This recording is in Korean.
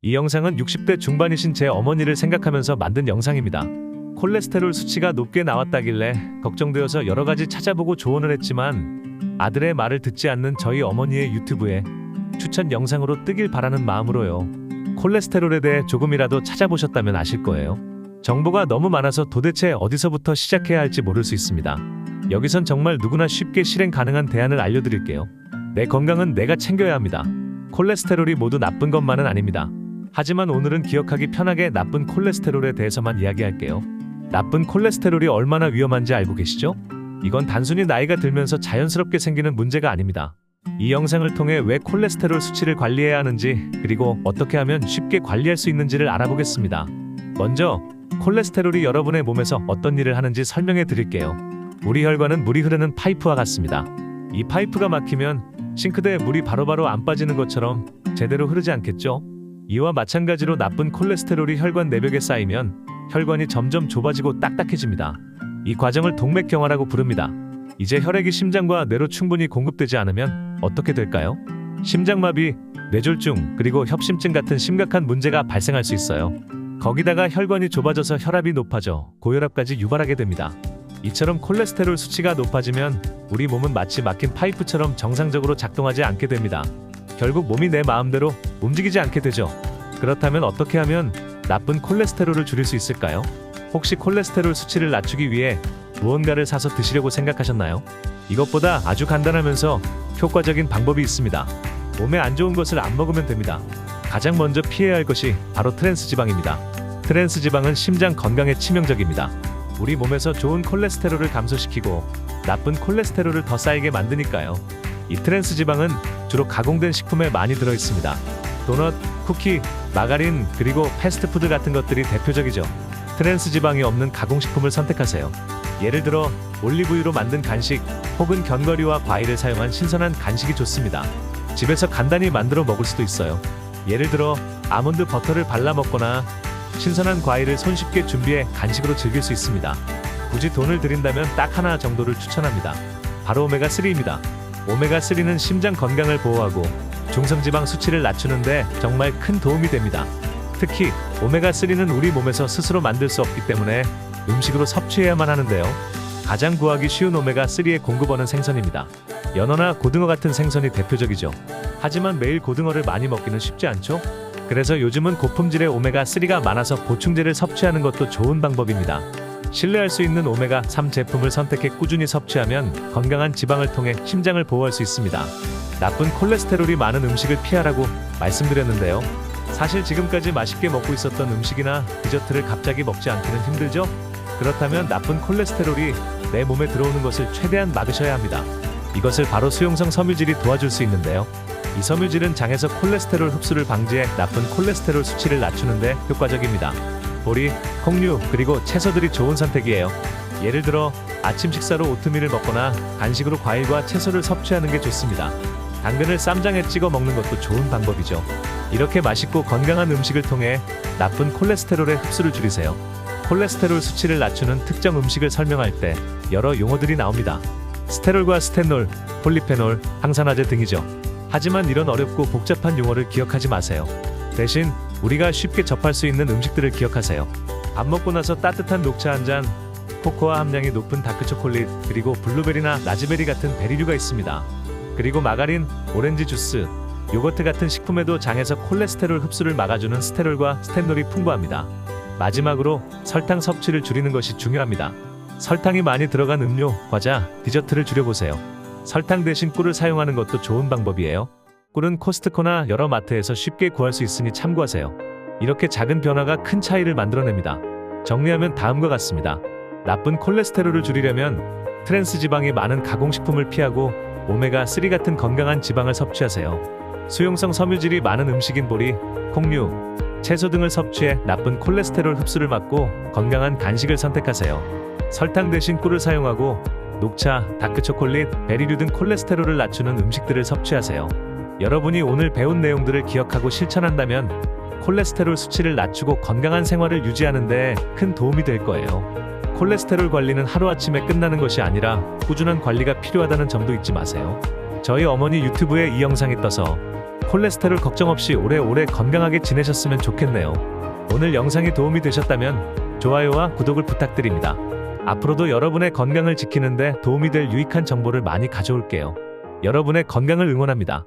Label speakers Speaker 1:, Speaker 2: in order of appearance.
Speaker 1: 이 영상은 60대 중반이신 제 어머니를 생각하면서 만든 영상입니다. 콜레스테롤 수치가 높게 나왔다길래 걱정되어서 여러 가지 찾아보고 조언을 했지만 아들의 말을 듣지 않는 저희 어머니의 유튜브에 추천 영상으로 뜨길 바라는 마음으로요. 콜레스테롤에 대해 조금이라도 찾아보셨다면 아실 거예요. 정보가 너무 많아서 도대체 어디서부터 시작해야 할지 모를 수 있습니다. 여기선 정말 누구나 쉽게 실행 가능한 대안을 알려드릴게요. 내 건강은 내가 챙겨야 합니다. 콜레스테롤이 모두 나쁜 것만은 아닙니다. 하지만 오늘은 기억하기 편하게 나쁜 콜레스테롤에 대해서만 이야기할게요. 나쁜 콜레스테롤이 얼마나 위험한지 알고 계시죠? 이건 단순히 나이가 들면서 자연스럽게 생기는 문제가 아닙니다. 이 영상을 통해 왜 콜레스테롤 수치를 관리해야 하는지, 그리고 어떻게 하면 쉽게 관리할 수 있는지를 알아보겠습니다. 먼저 콜레스테롤이 여러분의 몸에서 어떤 일을 하는지 설명해 드릴게요. 우리 혈관은 물이 흐르는 파이프와 같습니다. 이 파이프가 막히면 싱크대에 물이 바로바로 안 빠지는 것처럼 제대로 흐르지 않겠죠? 이와 마찬가지로 나쁜 콜레스테롤이 혈관 내벽에 쌓이면 혈관이 점점 좁아지고 딱딱해집니다. 이 과정을 동맥경화라고 부릅니다. 이제 혈액이 심장과 뇌로 충분히 공급되지 않으면 어떻게 될까요? 심장마비, 뇌졸중, 그리고 협심증 같은 심각한 문제가 발생할 수 있어요. 거기다가 혈관이 좁아져서 혈압이 높아져 고혈압까지 유발하게 됩니다. 이처럼 콜레스테롤 수치가 높아지면 우리 몸은 마치 막힌 파이프처럼 정상적으로 작동하지 않게 됩니다. 결국 몸이 내 마음대로 움직이지 않게 되죠. 그렇다면 어떻게 하면 나쁜 콜레스테롤을 줄일 수 있을까요? 혹시 콜레스테롤 수치를 낮추기 위해 무언가를 사서 드시려고 생각하셨나요? 이것보다 아주 간단하면서 효과적인 방법이 있습니다. 몸에 안 좋은 것을 안 먹으면 됩니다. 가장 먼저 피해야 할 것이 바로 트랜스지방입니다. 트랜스지방은 심장 건강에 치명적입니다. 우리 몸에서 좋은 콜레스테롤을 감소시키고 나쁜 콜레스테롤을 더 쌓이게 만드니까요. 이 트랜스지방은 주로 가공된 식품에 많이 들어있습니다. 도넛, 쿠키, 마가린, 그리고 패스트푸드 같은 것들이 대표적이죠. 트랜스지방이 없는 가공식품을 선택하세요. 예를 들어 올리브유로 만든 간식 혹은 견과류와 과일을 사용한 신선한 간식이 좋습니다. 집에서 간단히 만들어 먹을 수도 있어요. 예를 들어 아몬드 버터를 발라 먹거나 신선한 과일을 손쉽게 준비해 간식으로 즐길 수 있습니다. 굳이 돈을 들인다면 딱 하나 정도를 추천합니다. 바로 오메가3입니다. 오메가3는 심장 건강을 보호하고 중성지방 수치를 낮추는데 정말 큰 도움이 됩니다. 특히 오메가3는 우리 몸에서 스스로 만들 수 없기 때문에 음식으로 섭취해야만 하는데요. 가장 구하기 쉬운 오메가3의 공급원은 생선입니다. 연어나 고등어 같은 생선이 대표적이죠. 하지만 매일 고등어를 많이 먹기는 쉽지 않죠? 그래서 요즘은 고품질의 오메가3가 많아서 보충제를 섭취하는 것도 좋은 방법입니다. 신뢰할 수 있는 오메가3 제품을 선택해 꾸준히 섭취하면 건강한 지방을 통해 심장을 보호할 수 있습니다. 나쁜 콜레스테롤이 많은 음식을 피하라고 말씀드렸는데요. 사실 지금까지 맛있게 먹고 있었던 음식이나 디저트를 갑자기 먹지 않기는 힘들죠? 그렇다면 나쁜 콜레스테롤이 내 몸에 들어오는 것을 최대한 막으셔야 합니다. 이것을 바로 수용성 섬유질이 도와줄 수 있는데요. 이 섬유질은 장에서 콜레스테롤 흡수를 방지해 나쁜 콜레스테롤 수치를 낮추는데 효과적입니다. 보리, 콩류, 그리고 채소들이 좋은 선택이에요. 예를 들어 아침 식사로 오트밀을 먹거나 간식으로 과일과 채소를 섭취하는 게 좋습니다. 당근을 쌈장에 찍어 먹는 것도 좋은 방법이죠. 이렇게 맛있고 건강한 음식을 통해 나쁜 콜레스테롤의 흡수를 줄이세요. 콜레스테롤 수치를 낮추는 특정 음식을 설명할 때 여러 용어들이 나옵니다. 스테롤과 스테놀, 폴리페놀, 항산화제 등이죠. 하지만 이런 어렵고 복잡한 용어를 기억하지 마세요. 대신 우리가 쉽게 접할 수 있는 음식들을 기억하세요. 밥 먹고 나서 따뜻한 녹차 한 잔, 코코아 함량이 높은 다크초콜릿, 그리고 블루베리나 라즈베리 같은 베리류가 있습니다. 그리고 마가린, 오렌지 주스, 요거트 같은 식품에도 장에서 콜레스테롤 흡수를 막아주는 스테롤과 스테놀이 풍부합니다. 마지막으로 설탕 섭취를 줄이는 것이 중요합니다. 설탕이 많이 들어간 음료, 과자, 디저트를 줄여보세요. 설탕 대신 꿀을 사용하는 것도 좋은 방법이에요. 꿀은 코스트코나 여러 마트에서 쉽게 구할 수 있으니 참고하세요. 이렇게 작은 변화가 큰 차이를 만들어냅니다. 정리하면 다음과 같습니다. 나쁜 콜레스테롤을 줄이려면 트랜스지방이 많은 가공식품을 피하고 오메가3 같은 건강한 지방을 섭취하세요. 수용성 섬유질이 많은 음식인 보리, 콩류, 채소 등을 섭취해 나쁜 콜레스테롤 흡수를 막고 건강한 간식을 선택하세요. 설탕 대신 꿀을 사용하고 녹차, 다크초콜릿, 베리류 등 콜레스테롤을 낮추는 음식들을 섭취하세요. 여러분이 오늘 배운 내용들을 기억하고 실천한다면 콜레스테롤 수치를 낮추고 건강한 생활을 유지하는 데 큰 도움이 될 거예요. 콜레스테롤 관리는 하루아침에 끝나는 것이 아니라 꾸준한 관리가 필요하다는 점도 잊지 마세요. 저희 어머니 유튜브에 이 영상이 떠서 콜레스테롤 걱정 없이 오래오래 건강하게 지내셨으면 좋겠네요. 오늘 영상이 도움이 되셨다면 좋아요와 구독을 부탁드립니다. 앞으로도 여러분의 건강을 지키는데 도움이 될 유익한 정보를 많이 가져올게요. 여러분의 건강을 응원합니다.